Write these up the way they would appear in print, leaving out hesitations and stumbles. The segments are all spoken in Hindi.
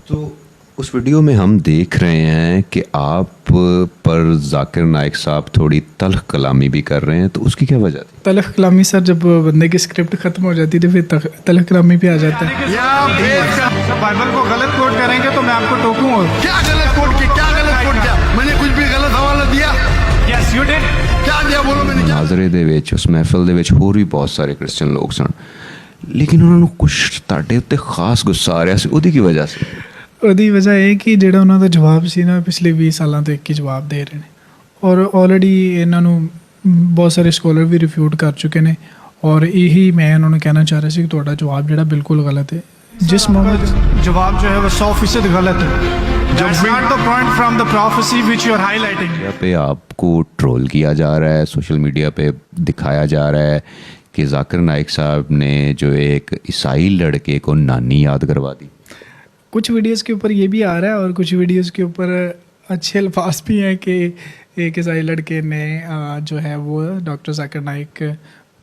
तो उस वीडियो में हम देख रहे हैं कि आप पर जाकिर नाइक साहब थोड़ी तल्ख कलामी भी कर रहे हैं, तो उसकी क्या वजह थी? तल्ख कलामी सर, जब बंदे की स्क्रिप्ट खत्म हो जाती थी फिर तल्ख कलामी पे आ जाता है। जब बाइबल को गलत कोट करेंगे तो मैं आपको टोकूंगा। क्या गलत कोट किया? क्या गलत कोट किया? मैंने कुछ भी गलत हवाला दिया? Yes you did. क्या दिया बोलो मैंने? नाजरे दे विच उस महफिल दे विच होर भी बहुत सारे क्रिश्चियन लोग सन, लेकिन उन्होंने कुछ ਤੁਹਾਡੇ ਉੱਤੇ ਖਾਸ ਗੁੱਸਾ ਆ ਰਿਹਾ ਸੀ, ਉਹਦੀ ਕੀ ਵਜ੍ਹਾ ਸੀ? ਉਹਦੀ ਵਜ੍ਹਾ ਇਹ ਕਿ ਜਿਹੜਾ ਉਹਨਾਂ ਦਾ ਜਵਾਬ ਸੀ ਨਾ, ਪਿਛਲੇ 20 ਸਾਲਾਂ ਤੋਂ ਇੱਕ ਹੀ ਜਵਾਬ ਦੇ ਰਹੇ ਨੇ ਔਰ ਆਲਰੇਡੀ ਇਹਨਾਂ ਨੂੰ ਬਹੁਤ ਸਾਰੇ ਸਕਾਲਰ ਵੀ ਰਿਫਿਊਟ ਕਰ ਚੁੱਕੇ ਨੇ ਔਰ ਇਹੀ ਮੈਂ ਉਹਨਾਂ ਨੂੰ ਕਹਿਣਾ ਚਾਹ ਰਿਹਾ ਸੀ ਕਿ ਤੁਹਾਡਾ ਜਵਾਬ ਜਿਹੜਾ ਬਿਲਕੁਲ ਗਲਤ ਹੈ। जिस मोमेंट जवाब जो है वो 100% गलत है। That's not the point from the prophecy which you are highlighting. यहाँ पे आपको ट्रोल किया जा रहा है, सोशल मीडिया पे दिखाया जा रहा है कि जाकिर नाइक साहब ने जो एक ईसाई लड़के को नानी याद करवा दी। कुछ वीडियोस के ऊपर ये भी आ रहा है और कुछ वीडियोस के ऊपर अच्छे अल्फाज भी हैं कि एक ईसाई लड़के ने जो है वो डॉक्टर जाकिर नाइक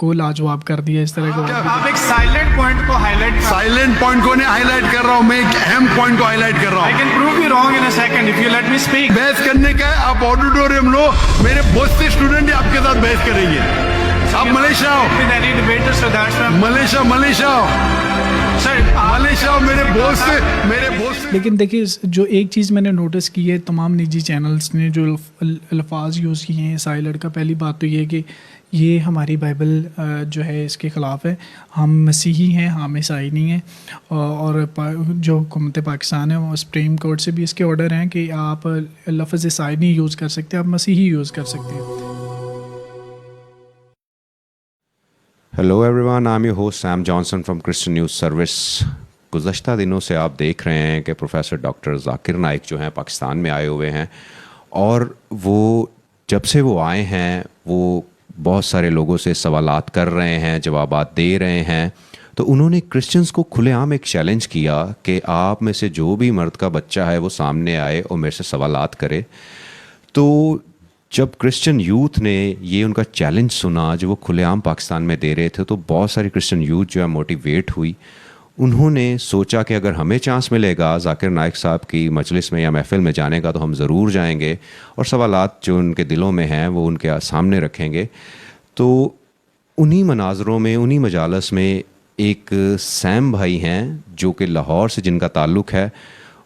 को लाजवाब कर दिया, इस तरह का। आप एक साइलेंट पॉइंट को हाईलाइट कर। साइलेंट पॉइंट को नहीं हाईलाइट कर रहा हूँ, मैं एक अहम पॉइंट को हाईलाइट कर रहा I हूँ। can prove you wrong in a second if you let me speak. बहस करने का है, आप ऑडिटोरियम लो, मेरे बहुत से स्टूडेंट आपके साथ बहस करेंगे। आप मलेशिया आओ, With any debater, so that's why. Malaysia आओ, Sir, मलेशिया आओ, मेरे बहुत से लेकिन देखिए, जो एक चीज़ मैंने नोटिस की है, तमाम निजी चैनल्स ने जो अल्फाज यूज़ किए हैं ईसाई लड़का, पहली बात तो ये है कि ये हमारी बाइबल जो है इसके ख़िलाफ़ है। हम मसीही हैं, हम ईसाई नहीं हैं। और जो हुकूमत पाकिस्तान है वो सुप्रीम कोर्ट से भी इसके ऑर्डर हैं कि आप लफ्ज़ ईसाई नहीं यूज़ कर सकते, आप मसीही यूज़ कर सकते हैं। Hello everyone, I am your host Sam Johnson from Christian news service. गुज़श्ता दिनों से आप देख रहे हैं कि प्रोफेसर डॉक्टर जाकिर नाइक जो हैं पाकिस्तान में आए हुए हैं और वो जब से वो आए हैं वो बहुत सारे लोगों से सवालात कर रहे हैं, जवाबात दे रहे हैं। तो उन्होंने क्रिश्चियंस को खुलेआम एक चैलेंज किया कि आप में से जो भी मर्द का बच्चा है वो सामने आए और मेरे से सवालात करे। तो जब क्रिश्चियन यूथ ने ये उनका चैलेंज सुना जो वो खुलेआम पाकिस्तान में दे रहे थे, तो बहुत सारी क्रिश्चियन यूथ जो है मोटिवेट हुई। उन्होंने सोचा कि अगर हमें चांस मिलेगा जाकिर नाइक साहब की मजलिस में या महफिल में जाने का तो हम ज़रूर जाएंगे और सवालात जो उनके दिलों में हैं वो उनके सामने रखेंगे। तो उन्हीं मनाजरों में, उन्हीं मजालस में एक सैम भाई हैं जो कि लाहौर से जिनका ताल्लुक़ है,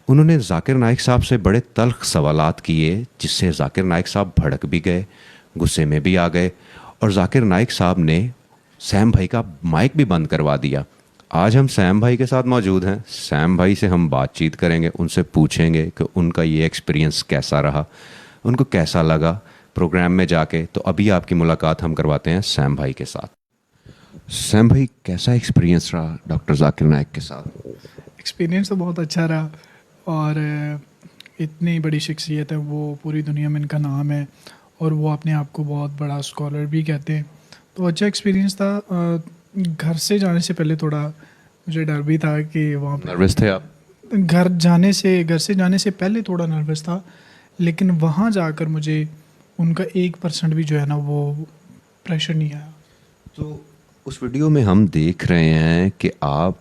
उन्होंने जाकिर नाइक साहब से बड़े तल्ख सवालात किए जिससे जाकिर नाइक साहब भड़क भी गए, गुस्से में भी आ गए और जाकिर नाइक साहब ने सैम भाई का माइक भी बंद करवा दिया। आज हम सैम भाई के साथ मौजूद हैं। सैम भाई से हम बातचीत करेंगे, उनसे पूछेंगे कि उनका ये एक्सपीरियंस कैसा रहा, उनको कैसा लगा प्रोग्राम में जाके। तो अभी आपकी मुलाकात हम करवाते हैं सैम भाई के साथ। सैम भाई, कैसा एक्सपीरियंस रहा डॉक्टर जाकिर नाइक के साथ? एक्सपीरियंस तो बहुत अच्छा रहा और इतनी बड़ी शख्सियत है, वो पूरी दुनिया में इनका नाम है और वो अपने आप को बहुत बड़ा स्कॉलर भी कहते हैं। तो अच्छा एक्सपीरियंस था। घर से जाने से पहले थोड़ा मुझे डर भी था कि वहाँ पर नर्वस थे आप? घर से जाने से पहले थोड़ा नर्वस था, लेकिन वहाँ जाकर मुझे उनका 1% भी जो है ना वो प्रेशर नहीं आया। तो उस वीडियो में हम देख रहे हैं कि आप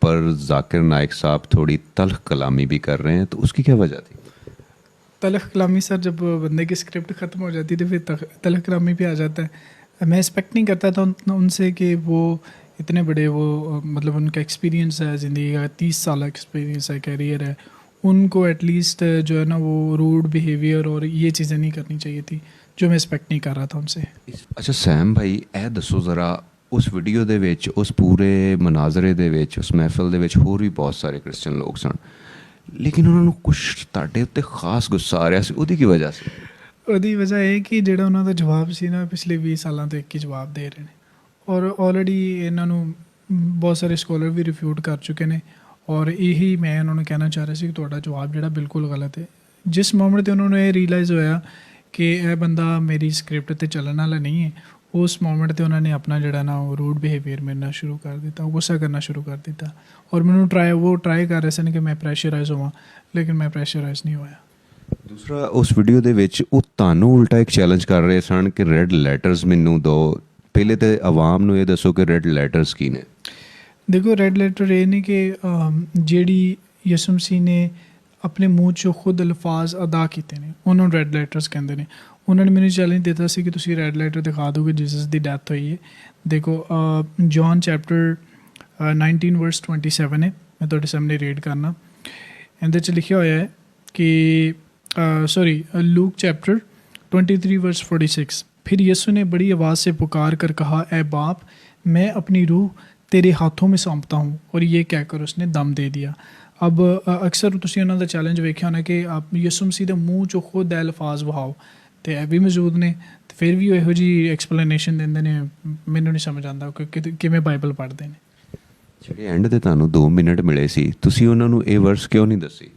पर जाकिर नाइक साहब थोड़ी तल्ख कलामी भी कर रहे हैं, तो उसकी क्या वजह थी? तल्ख कलामी सर, जब बंदे की स्क्रिप्ट ख़त्म हो जाती थी फिर तल्ख कलामी पे आ जाता है। मैं एक्सपेक्ट नहीं करता था उनसे कि वो इतने बड़े वो मतलब उनका एक्सपीरियंस है, ज़िंदगी का 30 साल एक्सपीरियंस है, कैरियर है, उनको एटलीस्ट जो है ना वो रूड बिहेवियर और ये चीज़ें नहीं करनी चाहिए थी जो मैं एक्सपेक्ट नहीं कर रहा था उनसे। अच्छा सैम भाई, ए दसो ज़रा, उस वीडियो दे विच, उस पूरे मनाजरे दे विच, उस महफिल दे विच होर भी बहुत सारे क्रिश्चियन लोग सन, लेकिन उन्होंने कुछ ਤੁਹਾਡੇ ਉੱਤੇ ਖਾਸ ਗੁੱਸਾ ਆ ਰਿਹਾ ਸੀ, ਉਹਦੀ ਕੀ ਵਜ੍ਹਾ ਸੀ? ਉਹਦੀ ਵਜ੍ਹਾ ਇਹ ਕਿ ਜਿਹੜਾ ਉਹਨਾਂ ਦਾ ਜਵਾਬ ਸੀ ਨਾ, ਪਿਛਲੇ 20 ਸਾਲਾਂ ਤੋਂ ਇੱਕ ਹੀ ਜਵਾਬ ਦੇ ਰਹੇ ਨੇ ਔਰ ਆਲਰੇਡੀ ਇਹਨਾਂ ਨੂੰ ਬਹੁਤ ਸਾਰੇ ਸਕਾਲਰ ਵੀ ਰਿਫਿਊਟ ਕਰ ਚੁੱਕੇ ਨੇ ਔਰ ਇਹੀ ਮੈਂ ਉਹਨਾਂ ਨੂੰ ਕਹਿਣਾ ਚਾਹ ਰਿਹਾ ਸੀ ਕਿ ਤੁਹਾਡਾ ਜਵਾਬ ਜਿਹੜਾ ਬਿਲਕੁਲ ਗਲਤ ਹੈ। ਜਿਸ ਮੋਮੈਂਟ 'ਤੇ ਉਹਨਾਂ ਨੂੰ ਇਹ ਰੀਅਲਾਈਜ਼ ਹੋਇਆ ਕਿ ਇਹ ਬੰਦਾ ਮੇਰੀ ਸਕ੍ਰਿਪਟ 'ਤੇ ਚੱਲਣ ਵਾਲਾ ਨਹੀਂ ਹੈ, ਉਸ ਮੋਮੈਂਟ 'ਤੇ ਉਹਨਾਂ ਨੇ ਆਪਣਾ ਜਿਹੜਾ ਨਾ ਉਹ ਰੂਡ ਬਿਹੇਵੀਅਰ ਮੇਰੇ ਨਾਲ ਸ਼ੁਰੂ ਕਰ ਦਿੱਤਾ, ਗੁੱਸਾ ਕਰਨਾ ਸ਼ੁਰੂ ਕਰ ਦਿੱਤਾ ਔਰ ਮੈਨੂੰ ਟਰਾਈ ਕਰ ਰਹੇ ਸਨ ਕਿ ਮੈਂ ਪ੍ਰੈਸ਼ਰਾਈਜ਼ ਹੋਵਾਂ, ਲੇਕਿਨ ਮੈਂ ਪ੍ਰੈਸ਼ਰਾਈਜ਼ ਨਹੀਂ ਹੋਇਆ। ਦੂਸਰਾ, ਉਸ ਵੀਡੀਓ ਦੇ ਵਿੱਚ ਉਹ ਤੁਹਾਨੂੰ ਉਲਟਾ ਇੱਕ ਚੈਲੰਜ ਕਰ ਰਹੇ ਸਨ ਕਿ ਰੈੱਡ ਲੈਟਰਸ ਮੈਨੂੰ ਦਿਓ। ਪਹਿਲੇ ਤਾਂ ਆਵਾਮ ਨੂੰ ਇਹ ਦੱਸੋ ਕਿ ਰੈੱਡ ਲੈਟਰਸ ਕੀ ਨੇ? ਦੇਖੋ, ਰੈੱਡ ਲੈਟਰ ਇਹ ਨੇ ਕਿ ਜਿਹੜੀ ਯਿਸੂ ਮਸੀਹ ਨੇ ਆਪਣੇ ਮੂੰਹ 'ਚੋਂ ਖੁਦ ਅਲਫਾਜ਼ ਅਦਾ ਕੀਤੇ ਨੇ, ਉਹਨਾਂ ਨੂੰ ਰੈੱਡ ਲੈਟਰਸ ਕਹਿੰਦੇ ਨੇ। ਉਹਨਾਂ ਨੇ ਮੈਨੂੰ ਚੈਲੰਜ ਦਿੱਤਾ ਸੀ ਕਿ ਤੁਸੀਂ ਰੈੱਡ ਲੈਟਰ ਦਿਖਾ ਦਿਓਗੇ ਜੀਸਸ ਦੀ ਡੈਥ ਹੋਈ ਹੈ। ਦੇਖੋ ਜੌਨ ਚੈਪਟਰ 19 ਵਰਸ 27 ਹੈ, ਮੈਂ ਤੁਹਾਡੇ ਸਾਹਮਣੇ ਰੀਡ ਕਰਨਾ। ਇਹਦੇ 'ਚ ਲਿਖਿਆ ਹੋਇਆ ਹੈ ਕਿ लूक चैप्टर 23 वर्स 46, फिर यीशु ने बड़ी आवाज़ से पुकार कर कहा, ए बाप, मैं अपनी रूह तेरे हाथों में सौंपता हूँ, और ये कहकर उसने दम दे दिया। अब अक्सर ਤੁਸੀਂ ਉਹਨਾਂ ਦਾ ਚੈਲੰਜ ਵੇਖਿਆ ਹੋਣਾ ਕਿ ਆਪ ਯਿਸੂ ਮਸੀਹ ਦੇ ਮੂੰਹ 'ਚੋਂ ਖੁਦ ਇਹ ਅਲਫਾਜ਼ ਵਹਾਓ, ਅਤੇ ਇਹ ਵੀ ਮੌਜੂਦ ਨੇ, ਤੇ ਫਿਰ ਵੀ ਉਹ ਇਹੋ ਜਿਹੀ ਐਕਸਪਲੇਨੇਸ਼ਨ ਦਿੰਦੇ ਨੇ। ਮੈਨੂੰ ਨਹੀਂ ਸਮਝ ਆਉਂਦਾ ਕਿ ਕਿਵੇਂ ਬਾਈਬਲ ਪੜ੍ਹਦੇ ਨੇ। ਜਿਹੜੇ ਐਂਡ ਤੇ ਤੁਹਾਨੂੰ 2 ਮਿੰਟ ਮਿਲੇ ਸੀ, ਤੁਸੀਂ ਉਹਨਾਂ ਨੂੰ ਇਹ ਵਰਸ ਕਿਉਂ ਨਹੀਂ ਦੱਸੀ?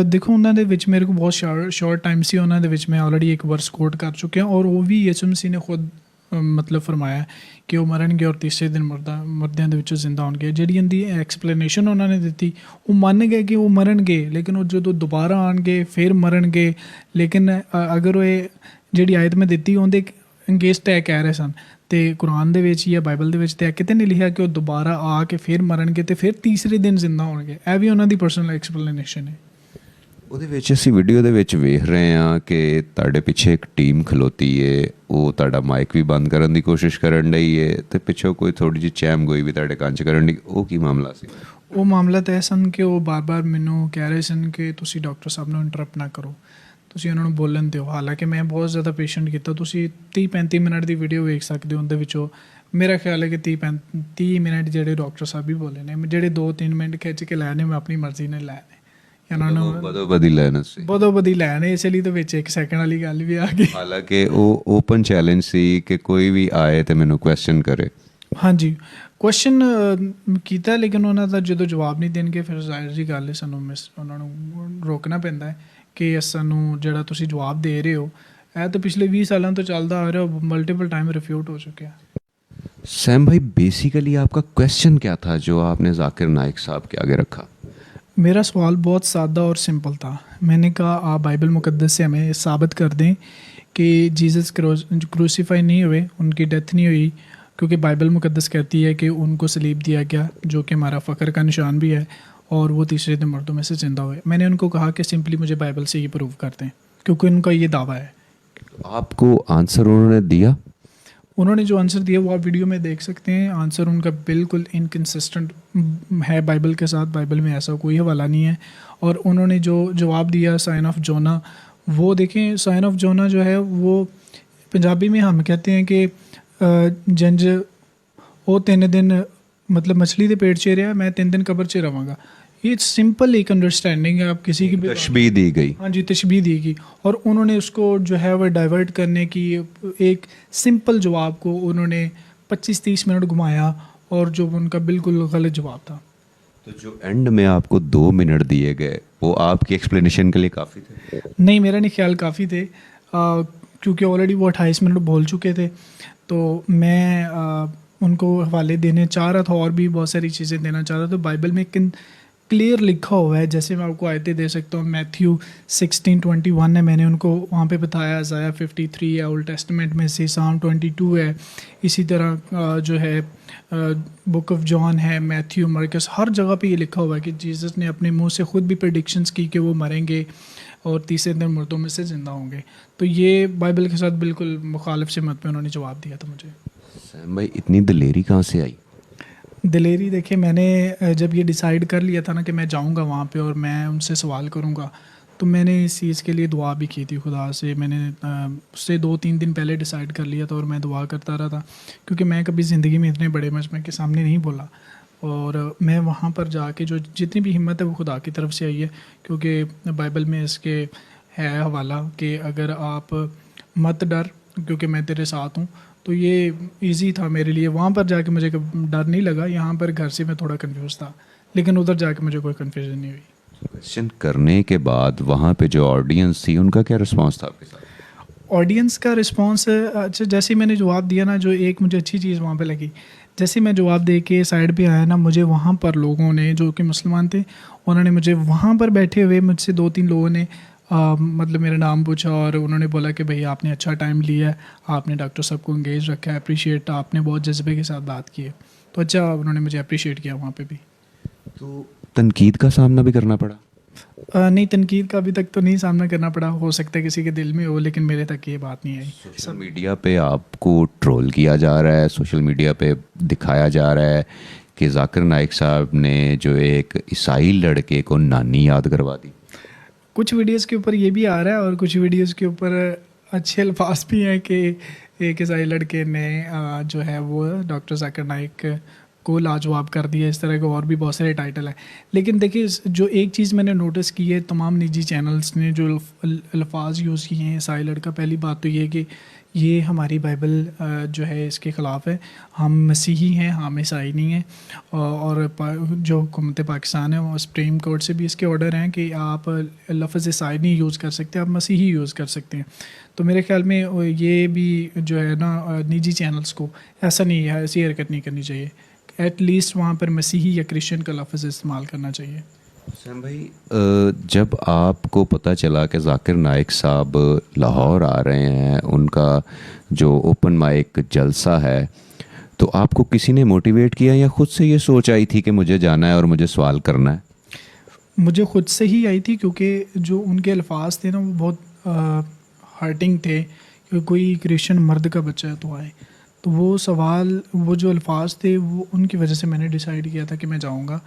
ਦੇਖੋ ਉਹਨਾਂ ਦੇ ਵਿੱਚ ਮੇਰੇ ਕੋਲ ਬਹੁਤ ਸ਼ਾਰਟ ਟਾਈਮ ਸੀ, ਉਹਨਾਂ ਦੇ ਵਿੱਚ ਮੈਂ ਆਲਰੇਡੀ ਇੱਕ ਵਰਸ ਕੋਟ ਕਰ ਚੁੱਕਿਆ, ਔਰ ਉਹ ਵੀ ਯਿਸੂ ਮਸੀਹ ਨੇ ਖੁਦ ਮਤਲਬ ਫਰਮਾਇਆ ਕਿ ਉਹ ਮਰਨਗੇ ਔਰ ਤੀਸਰੇ ਦਿਨ ਮਰਦਿਆਂ ਦੇ ਵਿੱਚੋਂ ਜ਼ਿੰਦਾ ਹੋਣਗੇ। ਜਿਹੜੀ ਇਹਦੀ ਐਕਸਪਲੇਨੇਸ਼ਨ ਉਹਨਾਂ ਨੇ ਦਿੱਤੀ, ਉਹ ਮੰਨ ਗਏ ਕਿ ਉਹ ਮਰਨਗੇ, ਲੇਕਿਨ ਉਹ ਜਦੋਂ ਦੁਬਾਰਾ ਆਉਣਗੇ ਫਿਰ ਮਰਨਗੇ। ਲੇਕਿਨ ਅਗਰ ਉਹ ਇਹ ਜਿਹੜੀ ਆਇਤ ਮੈਂ ਦਿੱਤੀ ਉਹਦੇ ਅਗੇਂਸਟ ਇਹ ਕਹਿ ਰਹੇ ਸਨ, ਅਤੇ ਕੁਰਾਨ ਦੇ ਵਿੱਚ ਜਾਂ ਬਾਈਬਲ ਦੇ ਵਿੱਚ ਤਾਂ ਕਿਤੇ ਨਹੀਂ ਲਿਖਿਆ ਕਿ ਉਹ ਦੁਬਾਰਾ ਆ ਕੇ ਫਿਰ ਮਰਨਗੇ ਅਤੇ ਫਿਰ ਤੀਸਰੇ ਦਿਨ ਜ਼ਿੰਦਾ ਹੋਣਗੇ। ਇਹ ਵੀ ਉਹਨਾਂ ਦੀ ਪਰਸਨਲ ਐਕਸਪਲੇਨੇਸ਼ਨ ਹੈ। ਉਹਦੇ ਵਿੱਚ ਅਸੀਂ ਵੀਡੀਓ ਦੇ ਵਿੱਚ ਵੇਖ ਰਹੇ ਹਾਂ ਕਿ ਤੁਹਾਡੇ ਪਿੱਛੇ ਇੱਕ ਟੀਮ ਖਲੋਤੀ ਏ, ਉਹ ਤੁਹਾਡਾ ਮਾਈਕ ਵੀ ਬੰਦ ਕਰਨ ਦੀ ਕੋਸ਼ਿਸ਼ ਕਰਨ ਡਈ ਏ, ਅਤੇ ਪਿੱਛੋਂ ਕੋਈ ਥੋੜ੍ਹੀ ਜਿਹੀ ਚੈਮ ਗੋਈ ਵੀ ਤੁਹਾਡੇ ਕੰਨ 'ਚ ਕਰਨ ਡਈ। ਉਹ ਕੀ ਮਾਮਲਾ ਸੀ? ਉਹ ਮਾਮਲਾ ਤਾਂ ਇਹ ਸਨ ਕਿ ਉਹ ਬਾਰ-ਬਾਰ ਮੈਨੂੰ ਕਹਿ ਰਹੇ ਸਨ ਕਿ ਤੁਸੀਂ ਡਾਕਟਰ ਸਾਹਿਬ ਨੂੰ ਇੰਟਰਪਟ ਨਾ ਕਰੋ, ਤੁਸੀਂ ਉਹਨਾਂ ਨੂੰ ਬੋਲਣ ਦਿਓ। ਹਾਲਾਂਕਿ ਮੈਂ ਬਹੁਤ ਜ਼ਿਆਦਾ ਪੇਸ਼ੈਂਟ ਕੀਤਾ। ਤੁਸੀਂ 30-35 ਮਿੰਟ ਦੀ ਵੀਡੀਓ ਵੇਖ ਸਕਦੇ ਹੋ, ਉਹਦੇ ਵਿੱਚੋਂ ਮੇਰਾ ਖਿਆਲ ਹੈ ਕਿ 30 ਮਿੰਟ ਜਿਹੜੇ ਡਾਕਟਰ ਸਾਹਿਬ ਵੀ ਬੋਲੇ ਨੇ, ਜਿਹੜੇ 2-3 ਮਿੰਟ ਖਿੱਚ ਕੇ ਲੈ ਨੇ ਮੈਂ ਆਪਣੀ ਮਰਜ਼ੀ ਨਾਲ ਲੈ ਨੇ। ਇਹਨਾਂ ਨੂੰ ਬਦੋ-ਬਦੀ ਲੈਣ ਸੀ, ਬਦੋ-ਬਦੀ ਲੈਣ, ਇਸ ਲਈ ਤਾਂ ਵਿੱਚ 1 ਸੈਕਿੰਡ ਵਾਲੀ ਗੱਲ ਵੀ ਆ ਗਈ। ਹਾਲਾਂਕਿ ਉਹ ਓਪਨ ਚੈਲੰਜ ਸੀ ਕਿ ਕੋਈ ਵੀ ਆਏ ਤੇ ਮੈਨੂੰ ਕੁਐਸਚਨ ਕਰੇ। ਹਾਂਜੀ, ਕੁਐਸਚਨ ਕੀਤਾ, ਲੇਕਿਨ ਉਹਨਾਂ ਦਾ ਜਦੋਂ ਜਵਾਬ ਨਹੀਂ ਦੇਣਗੇ ਫਿਰ ਜ਼ਾਹਿਰ ਜੀ ਗੱਲ ਹੈ ਸਾਨੂੰ ਉਹਨਾਂ ਨੂੰ ਰੋਕਣਾ ਪੈਂਦਾ ਹੈ ਕਿ ਸਾਨੂੰ ਜਿਹੜਾ ਤੁਸੀਂ ਜਵਾਬ ਦੇ ਰਹੇ ਹੋ ਇਹ ਤਾਂ ਪਿਛਲੇ 20 ਸਾਲਾਂ ਤੋਂ ਚੱਲਦਾ ਆ ਰਿਹਾ, मल्टीपल टाइम रिफ्यूट हो चुके हैं। सैम भाई, बेसिकली आपका क्वेश्चन क्या था जो आपने जाकिर नाइक साहब के आगे रखा? मेरा सवाल बहुत सादा और सिंपल था। मैंने कहा आप बाइबल मुक़द्दस से हमें साबित कर दें कि जीसस क्रूसीफाई नहीं हुए, उनकी डेथ नहीं हुई, क्योंकि बाइबल मुक़द्दस कहती है कि उनको सलीब दिया गया, जो कि हमारा फ़ख्र का निशान भी है, और वो तीसरे दिन मर्दों में से ज़िंदा हुए। मैंने उनको कहा कि सिंपली मुझे बाइबल से ये प्रूव कर दें, क्योंकि उनका ये दावा है। आपको आंसर उन्होंने दिया? उन्होंने जो आंसर दिया वो आप वीडियो में देख सकते हैं। आंसर उनका बिल्कुल इनकन्सिस्टेंट है बाइबल के साथ, बाइबल में ऐसा कोई हवाला नहीं है। और उन्होंने जो जवाब दिया साइन ऑफ जोना, वो देखें, साइन ऑफ जोना जो है वो पंजाबी में हम कहते हैं कि जंज वो 3 दिन मतलब मछली के पेट च रहा, मैं 3 दिन कब्र च रवांगा। ये सिंपल एक अंडरस्टैंडिंग है। आप किसी की तशबीह दी गई। हाँ जी, तशबीह दी गई, और उन्होंने उसको जो है वह डाइवर्ट करने की एक सिंपल जवाब को उन्होंने 25-30 मिनट घुमाया, और जो उनका बिल्कुल गलत जवाब था। तो जो एंड में आपको 2 मिनट दिए गए वो आपकी एक्सप्लेनेशन के लिए काफ़ी थे? नहीं, मेरा नहीं ख्याल काफ़ी थे, क्योंकि ऑलरेडी वो 28 मिनट बोल चुके थे। तो मैं उनको हवाले देने चाह रहा था, और भी बहुत सारी चीज़ें देना चाह रहा था। बाइबल में क्लियर लिखा हुआ है, जैसे मैं आपको आयतें दे सकता हूँ। मैथ्यू 16:21 है, मैंने उनको वहाँ पे बताया। आइज़ाया 53 है, ओल्ड टेस्टमेंट में से साम 22 है, इसी तरह जो है बुक ऑफ जॉन है, मैथ्यू, मार्कस, हर जगह पे ये लिखा हुआ है कि जीसस ने अपने मुंह से ख़ुद भी प्रेडिक्शंस की कि वो मरेंगे और तीसरे दिन मुर्दों में से ज़िंदा होंगे। तो ये बाइबल के साथ बिल्कुल मुखालिफ सिमत पे उन्होंने जवाब दिया था मुझे। सैम भाई, इतनी दलेरी कहाँ से आई? दलेरी देखिए, मैंने जब ये डिसाइड कर लिया था ना कि मैं जाऊंगा वहाँ पे और मैं उनसे सवाल करूँगा, तो मैंने इस चीज़ के लिए दुआ भी की थी खुदा से। मैंने उससे 2-3 दिन पहले डिसाइड कर लिया था, और मैं दुआ करता रहा था, क्योंकि मैं कभी ज़िंदगी में इतने बड़े मजमे के सामने नहीं बोला। और मैं वहाँ पर जाके जो जितनी भी हिम्मत है वो खुदा की तरफ से आई है, क्योंकि बाइबल में इसके है हवाला कि अगर आप मत डर क्योंकि मैं तेरे साथ हूँ। तो ये इजी था मेरे लिए। वहाँ पर जाके मुझे डर नहीं लगा, यहाँ पर घर से मैं थोड़ा कंफ्यूज था, लेकिन उधर जाके मुझे कोई कन्फ्यूजन नहीं हुई। क्वेश्चन करने के बाद वहाँ पे जो ऑडियंस थी उनका क्या रिस्पांस था आपके साथ? ऑडियंस का रिस्पांस, अच्छा, जैसे मैंने जवाब दिया ना, जो एक मुझे अच्छी चीज़ वहाँ पे लगी, जैसे मैं जवाब दे के साइड पे आया ना, मुझे वहाँ पर लोगों ने, जो कि मुसलमान थे, उन्होंने मुझे वहाँ पर बैठे हुए मुझसे 2-3 लोगों ने मतलब मेरा नाम पूछा, और उन्होंने बोला कि भाई आपने अच्छा टाइम लिया है, आपने डॉक्टर साहब को इंगेज रखा है, अप्रिशिएट, आपने बहुत जज्बे के साथ बात की है। तो अच्छा, उन्होंने मुझे अप्रिशिएट किया वहाँ पे भी। तो तनकीद का सामना भी करना पड़ा? नहीं, तनकीद का अभी तक तो नहीं सामना करना पड़ा, हो सकता है किसी के दिल में हो, लेकिन मेरे तक ये बात नहीं आई। सोशल मीडिया पे आपको ट्रोल किया जा रहा है, सोशल मीडिया पे दिखाया जा रहा है कि जाकिर नाइक साहब ने जो एक ईसाई लड़के को नानी याद करवा दी। कुछ वीडियोस के ऊपर ये भी आ रहा है और कुछ वीडियोस के ऊपर अच्छे अल्फाज भी हैं कि एक ईसाई लड़के ने जो है वो डॉक्टर जाकिर नाइक को लाजवाब कर दिया। इस तरह के और भी बहुत सारे टाइटल हैं। लेकिन देखिए, जो एक चीज़ मैंने नोटिस की है, तमाम निजी चैनल्स ने जो अल्फाज यूज़ किए हैं ईसाई लड़का, पहली बात तो ये है कि ये हमारी बाइबल जो है इसके ख़िलाफ़ है। हम मसीही हैं, हम ईसाई नहीं हैं। और जो हुकूमत पाकिस्तान है वो सुप्रीम कोर्ट से भी इसके ऑर्डर हैं कि आप लफ्ज़ ईसाई नहीं यूज़ कर सकते, आप मसीही यूज़ कर सकते हैं। तो मेरे ख्याल में ये भी जो है ना, निजी चैनल्स को ऐसा नहीं है, ऐसी हरकत नहीं करनी चाहिए। एटलीस्ट वहाँ पर मसीही या क्रिश्चियन का लफ्ज़ इस्तेमाल करना चाहिए। सैम भाई, जब आपको पता चला कि जाकिर नाइक साहब लाहौर आ रहे हैं, उनका जो ओपन माइक जलसा है, तो आपको किसी ने मोटिवेट किया या ख़ुद से ये सोच आई थी कि मुझे जाना है और मुझे सवाल करना है? मुझे ख़ुद से ही आई थी, क्योंकि जो उनके अल्फाज थे ना वो बहुत हर्टिंग थे कि कोई क्रिश्चियन मर्द का बच्चा तो आए। तो वो सवाल, वो जो अल्फाज थे, वो उनकी वजह से मैंने डिसाइड किया था कि मैं जाऊंगा।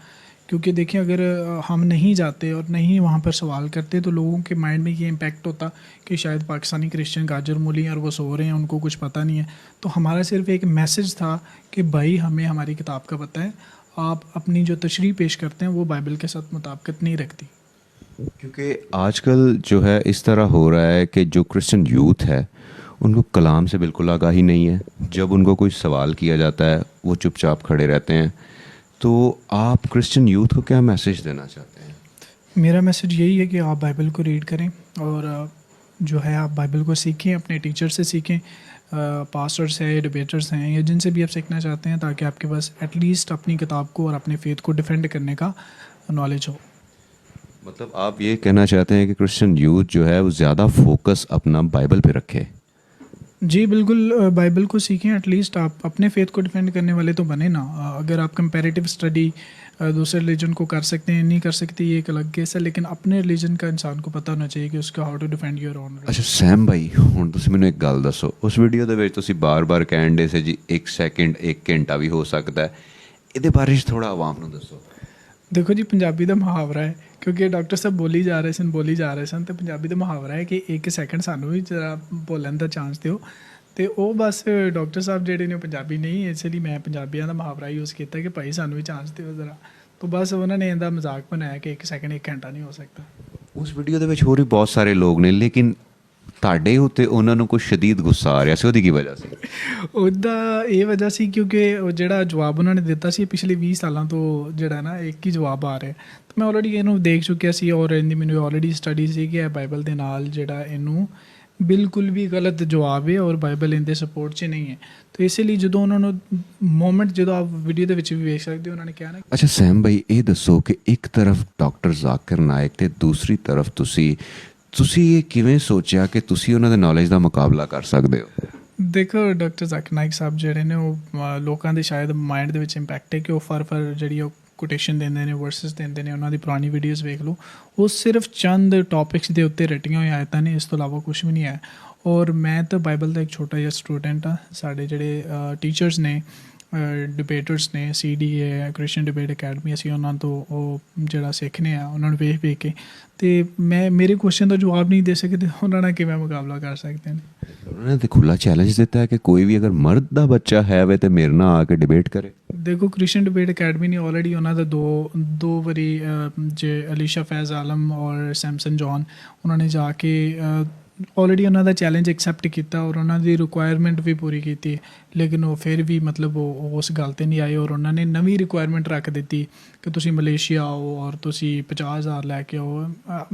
क्योंकि देखिए, अगर हम नहीं जाते और नहीं वहाँ पर सवाल करते तो लोगों के माइंड में ये इम्पैक्ट होता कि शायद पाकिस्तानी क्रिश्चियन गाजर मूली और वो सो रहे हैं, उनको कुछ पता नहीं है। तो हमारा सिर्फ एक मैसेज था कि भाई हमें हमारी किताब का पता है, आप अपनी जो तशरीह पेश करते हैं वो बाइबल के साथ मुताबिकत नहीं रखती। क्योंकि आजकल जो है इस तरह हो रहा है कि जो क्रिश्चियन यूथ है उनको कलाम से बिल्कुल आगाही नहीं है। जब उनको कोई सवाल किया जाता है वो चुपचाप खड़े रहते हैं। तो आप क्रिश्चियन यूथ को क्या मैसेज देना चाहते हैं? मेरा मैसेज यही है कि आप बाइबल को रीड करें और जो है आप बाइबल को सीखें, अपने टीचर से सीखें, पास्टर्स हैं, डिबेटर्स हैं, या जिनसे भी आप सीखना चाहते हैं, ताकि आपके पास एटलीस्ट अपनी किताब को और अपने फेथ को डिफेंड करने का नॉलेज हो। मतलब आप ये कहना चाहते हैं कि क्रिश्चियन यूथ जो है वो ज़्यादा फोकस अपना बाइबल पे रखे? जी बिल्कुल, बाइबल को सीखें। एटलीस्ट आप अपने फेथ को डिफेंड करने वाले तो बने ना। अगर आप कंपैरेटिव स्टडी दूसरे रिलीजन को कर सकते हैं, नहीं कर सकते, ये एक अलग केस है, लेकिन अपने रिलीजन का इंसान को पता होना चाहिए कि उसका how to defend your own. अच्छा सैम भाई, हुण तुसीं मैनूं एक गल दसो, उस वीडियो दे विच तुसीं बार-बार कहण डे से जी 1 सैकेंड 1 घंटा भी हो सकता है, इहदे बारे च थोड़ा आवाम नूं दसो। देखो जी, पंजाबी का मुहावरा है, क्योंकि डॉक्टर साहब बोली जा रहे सन तो पंजाबी का मुहावरा है कि 1 सैकेंड सानू भी जरा बोलने का चांस दिओ। तो वो बस डॉक्टर साहब जेडे ने पंजाबी नहीं, इसलिए मैं पंजाबियों का मुहावरा यूज़ किया कि भाई सानू भी चांस दिओ जरा। तो बस उन्होंने इहदा मजाक बनाया कि 1 सैकेंड 1 घंटा नहीं हो सकता। उस वीडियो ਦੇ ਵਿੱਚ ਹੋਰ ਵੀ ਬਹੁਤ ਸਾਰੇ ਲੋਕ ਨੇ, ਲੇਕਿਨ ਤੁਹਾਡੇ ਉੱਤੇ ਉਹਨਾਂ ਨੂੰ ਕੋਈ ਸ਼ਦੀਦ ਗੁੱਸਾ ਆ ਰਿਹਾ ਸੀ, ਉਹਦੀ ਕੀ ਵਜ੍ਹਾ ਸੀ? ਉਹਦਾ ਇਹ ਵਜ੍ਹਾ ਸੀ ਕਿਉਂਕਿ ਉਹ ਜਿਹੜਾ ਜਵਾਬ ਉਹਨਾਂ ਨੇ ਦਿੱਤਾ ਸੀ ਪਿਛਲੇ 20 ਸਾਲਾਂ ਤੋਂ ਜਿਹੜਾ ਨਾ ਇੱਕ ਹੀ ਜਵਾਬ ਆ ਰਿਹਾ। ਤਾਂ ਮੈਂ ਆਲਰੇਡੀ ਇਹਨੂੰ ਦੇਖ ਚੁੱਕਿਆ ਸੀ ਔਰ ਇਹਦੀ ਮੈਨੂੰ ਆਲਰੇਡੀ ਸਟੱਡੀ ਸੀ ਕਿ ਇਹ ਬਾਈਬਲ ਦੇ ਨਾਲ ਜਿਹੜਾ ਇਹਨੂੰ ਬਿਲਕੁਲ ਵੀ ਗਲਤ ਜਵਾਬ ਹੈ ਔਰ ਬਾਈਬਲ ਇਹਦੇ ਸਪੋਰਟ 'ਚ ਨਹੀਂ ਹੈ। तो इसलिए ਜਦੋਂ ਉਹਨਾਂ ਨੂੰ ਮੂਮੈਂਟ ਜਦੋਂ ਆਪ ਵੀਡੀਓ ਦੇ ਵਿੱਚ ਵੀ ਵੇਖ ਸਕਦੇ ਹੋ, ਉਹਨਾਂ ਨੇ ਕਿਹਾ ਨਾ। ਅੱਛਾ ਸੈਮ ਭਾਈ, ਇਹ ਦੱਸੋ ਕਿ ਇੱਕ ਤਰਫ ਡਾਕਟਰ ਜ਼ਾਕਿਰ ਨਾਇਕ ਤੇ ਦੂਸਰੀ ਤਰਫ ਤੁਸੀਂ ਇਹ ਕਿਵੇਂ ਸੋਚਿਆ ਕਿ ਤੁਸੀਂ ਉਹਨਾਂ ਦੇ ਨੌਲੇਜ ਦਾ ਮੁਕਾਬਲਾ ਕਰ ਸਕਦੇ ਹੋ? ਦੇਖੋ, ਡਾਕਟਰ ਜ਼ਾਕਿਰ ਨਾਇਕ ਸਾਹਿਬ ਜਿਹੜੇ ਨੇ ਉਹ ਲੋਕਾਂ ਦੇ ਸ਼ਾਇਦ ਮਾਈਂਡ ਦੇ ਵਿੱਚ ਇੰਪੈਕਟ ਹੈ ਕਿ ਉਹ ਫਰ ਜਿਹੜੀ ਉਹ ਕੋਟੇਸ਼ਨ ਦਿੰਦੇ ਨੇ, ਵਰਸਸ ਦਿੰਦੇ ਨੇ। ਉਹਨਾਂ ਦੀ ਪੁਰਾਣੀ ਵੀਡੀਓਜ਼ ਵੇਖ ਲਓ, ਉਹ ਸਿਰਫ ਚੰਦ ਟੌਪਿਕਸ ਦੇ ਉੱਤੇ ਰਟੀਆਂ ਹੋਈਆਂ ਆਇਤਾਂ ਨੇ, ਇਸ ਤੋਂ ਇਲਾਵਾ ਕੁਝ ਵੀ ਨਹੀਂ ਹੈ। ਔਰ ਮੈਂ ਤਾਂ ਬਾਈਬਲ ਦਾ ਇੱਕ ਛੋਟਾ ਜਿਹਾ ਸਟੂਡੈਂਟ ਹਾਂ। ਸਾਡੇ ਜਿਹੜੇ ਟੀਚਰਸ ਨੇ, ਡਿਬੇਟਰਸ ਨੇ, CDA ਕ੍ਰਿਸਚੀਅਨ ਡਿਬੇਟ ਅਕੈਡਮੀ, ਅਸੀਂ ਉਹਨਾਂ ਤੋਂ ਉਹ ਜਿਹੜਾ ਸਿੱਖਦੇ ਆ, ਉਹਨਾਂ ਨੂੰ ਵੇਖ ਕੇ। ਅਤੇ ਮੈਂ ਮੇਰੇ ਕੁਐਸਚਨ ਦਾ ਜਵਾਬ ਨਹੀਂ ਦੇ ਸਕਦੇ, ਉਹਨਾਂ ਨਾਲ ਕਿਵੇਂ ਮੁਕਾਬਲਾ ਕਰ ਸਕਦੇ ਨੇ? ਉਹਨਾਂ ਨੇ ਤਾਂ ਖੁੱਲ੍ਹਾ ਚੈਲੰਜ ਦਿੱਤਾ ਹੈ ਕਿ ਕੋਈ ਵੀ ਅਗਰ ਮਰਦ ਦਾ ਬੱਚਾ ਹੈ ਵੇ ਤਾਂ ਮੇਰੇ ਨਾਲ ਆ ਕੇ ਡਿਬੇਟ ਕਰੇ। ਦੇਖੋ, ਕ੍ਰਿਸਚੀਅਨ ਡਿਬੇਟ ਅਕੈਡਮੀ ਨੇ ਆਲਰੇਡੀ ਉਹਨਾਂ ਦਾ ਦੋ ਵਾਰੀ ਜੇ ਅਲੀਸ਼ਾ ਫੈਜ਼ ਆਲਮ ਔਰ ਸੈਮਸਨ ਜੌਨ, ਉਹਨਾਂ ਨੇ ਜਾ ਕੇ ਆਲਰੇਡੀ ਉਹਨਾਂ ਦਾ ਚੈਲੰਜ ਐਕਸੈਪਟ ਕੀਤਾ ਔਰ ਉਹਨਾਂ ਦੀ ਰਿਕੁਆਇਰਮੈਂਟ ਵੀ ਪੂਰੀ ਕੀਤੀ। ਲੇਕਿਨ ਉਹ ਫਿਰ ਵੀ ਮਤਲਬ ਉਹ ਉਸ ਗੱਲ 'ਤੇ ਨਹੀਂ ਆਏ ਔਰ ਉਹਨਾਂ ਨੇ ਨਵੀਂ ਰਿਕੁਆਇਰਮੈਂਟ ਰੱਖ ਦਿੱਤੀ ਕਿ ਤੁਸੀਂ ਮਲੇਸ਼ੀਆ ਆਓ ਔਰ ਤੁਸੀਂ 50,000 ਲੈ ਕੇ ਆਓ।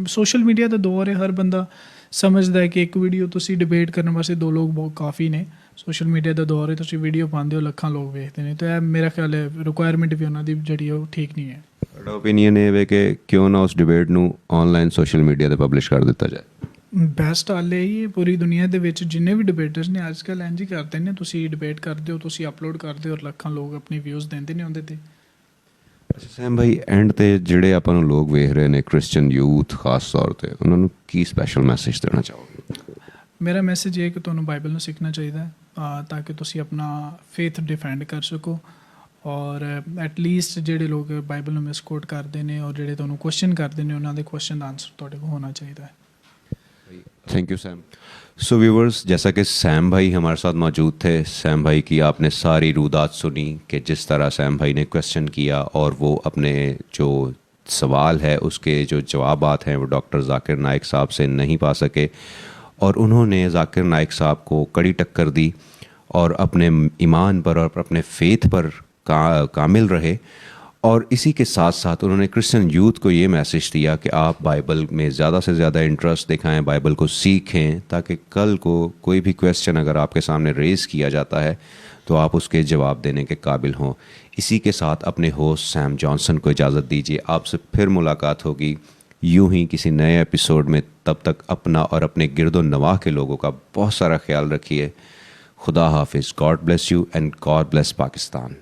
ਸੋਸ਼ਲ ਮੀਡੀਆ ਦਾ ਦੌਰ ਹੈ, ਹਰ ਬੰਦਾ ਸਮਝਦਾ ਹੈ ਕਿ ਇੱਕ ਵੀਡੀਓ ਤੁਸੀਂ ਡਿਬੇਟ ਕਰਨ ਵਾਸਤੇ 2 ਲੋਕ ਬਹੁਤ ਕਾਫੀ ਨੇ। ਸੋਸ਼ਲ ਮੀਡੀਆ ਦਾ ਦੌਰ ਹੈ, ਤੁਸੀਂ ਵੀਡੀਓ ਪਾਉਂਦੇ ਹੋ, ਲੱਖਾਂ ਲੋਕ ਵੇਖਦੇ ਨੇ। ਤਾਂ ਇਹ ਮੇਰਾ ਖਿਆਲ ਹੈ ਰਿਕੁਆਇਰਮੈਂਟ ਵੀ ਉਹਨਾਂ ਦੀ ਜਿਹੜੀ ਉਹ ਠੀਕ ਨਹੀਂ ਹੈ। ਤੁਹਾਡਾ ਓਪੀਨੀਅਨ ਇਹ ਵੇ ਕਿ ਕਿਉਂ ਨਾ ਉਸ ਡਿਬੇਟ ਨੂੰ ਆਨਲਾਈਨ ਸੋਸ਼ਲ ਮੀਡੀਆ 'ਤੇ ਪਬਲਿਸ਼ ਕਰ ਦਿੱਤਾ ਜਾਏ? ਬੈਸਟ ਹਾਲ ਹੈ ਹੀ ਪੂਰੀ ਦੁਨੀਆ ਦੇ ਵਿੱਚ ਜਿੰਨੇ ਵੀ ਡਿਬੇਟਰਸ ਨੇ ਅੱਜ ਕੱਲ੍ਹ ਇੰਝ ਹੀ ਕਰਦੇ ਨੇ। ਤੁਸੀਂ ਡਿਬੇਟ ਕਰਦੇ ਹੋ, ਤੁਸੀਂ ਅਪਲੋਡ ਕਰਦੇ ਹੋ ਔਰ ਲੱਖਾਂ ਲੋਕ ਆਪਣੀ ਵਿਊਜ਼ ਦਿੰਦੇ ਨੇ ਉਹਦੇ 'ਤੇ। ਅੱਛਾ ਸੈਮ ਭਾਈ, ਐਂਡ ਤੇ ਜਿਹੜੇ ਆਪਾਂ ਨੂੰ ਲੋਕ ਵੇਖ ਰਹੇ ਨੇ, ਕ੍ਰਿਸਚੀਅਨ ਯੂਥ ਖਾਸ ਤੌਰ ਤੇ, ਉਹਨਾਂ ਨੂੰ ਕੀ ਸਪੈਸ਼ਲ ਮੈਸੇਜ ਦੇਣਾ ਚਾਹੋਗੇ? ਮੇਰਾ ਮੈਸੇਜ ਇਹ ਹੈ ਕਿ ਤੁਹਾਨੂੰ ਬਾਈਬਲ ਨੂੰ ਸਿੱਖਣਾ ਚਾਹੀਦਾ ਹੈ, ਤਾਂ ਕਿ ਤੁਸੀਂ ਆਪਣਾ ਫੇਥ ਡਿਫੈਂਡ ਕਰ ਸਕੋ। ਔਰ ਐਟਲੀਸਟ ਜਿਹੜੇ ਲੋਕ ਬਾਈਬਲ ਨੂੰ ਮਿਸਕੋਟ ਕਰਦੇ ਨੇ ਔਰ ਜਿਹੜੇ ਤੁਹਾਨੂੰ ਕੁਐਸਚਨ ਕਰਦੇ ਨੇ, ਉਹਨਾਂ ਦੇ ਕੁਐਸਚਨ ਦਾ ਆंसर ਤੁਹਾਡੇ ਕੋਲ होना चाहिए है। Thank you Sam. So viewers, जैसा कि सैम भाई हमारे साथ मौजूद थे, सैम भाई की आपने सारी रुदात सुनी कि जिस तरह सैम भाई ने क्वेश्चन किया और वो अपने जो सवाल है उसके जो जवाबात हैं वो डॉक्टर जाकिर नाइक साहब से नहीं पा सके, और उन्होंने जाकिर नाइक साहब को कड़ी टक्कर दी और अपने ईमान पर और अपने फ़ेथ पर कामिल रहे। और इसी के साथ साथ उन्होंने क्रिश्चियन यूथ को ये मैसेज दिया कि आप बाइबल में ज़्यादा से ज़्यादा इंटरेस्ट दिखाएं, बाइबल को सीखें, ताकि कल को कोई भी क्वेश्चन अगर आपके सामने रेज़ किया जाता है तो आप उसके जवाब देने के काबिल हों। इसी के साथ अपने होस्ट सैम जॉनसन को इजाज़त दीजिए। आपसे फिर मुलाकात होगी यूं ही किसी नए एपिसोड में। तब तक अपना और अपने गिरदो नवाह के लोगों का बहुत सारा ख्याल रखिए। खुदा हाफिज़। God bless you and God bless Pakistan.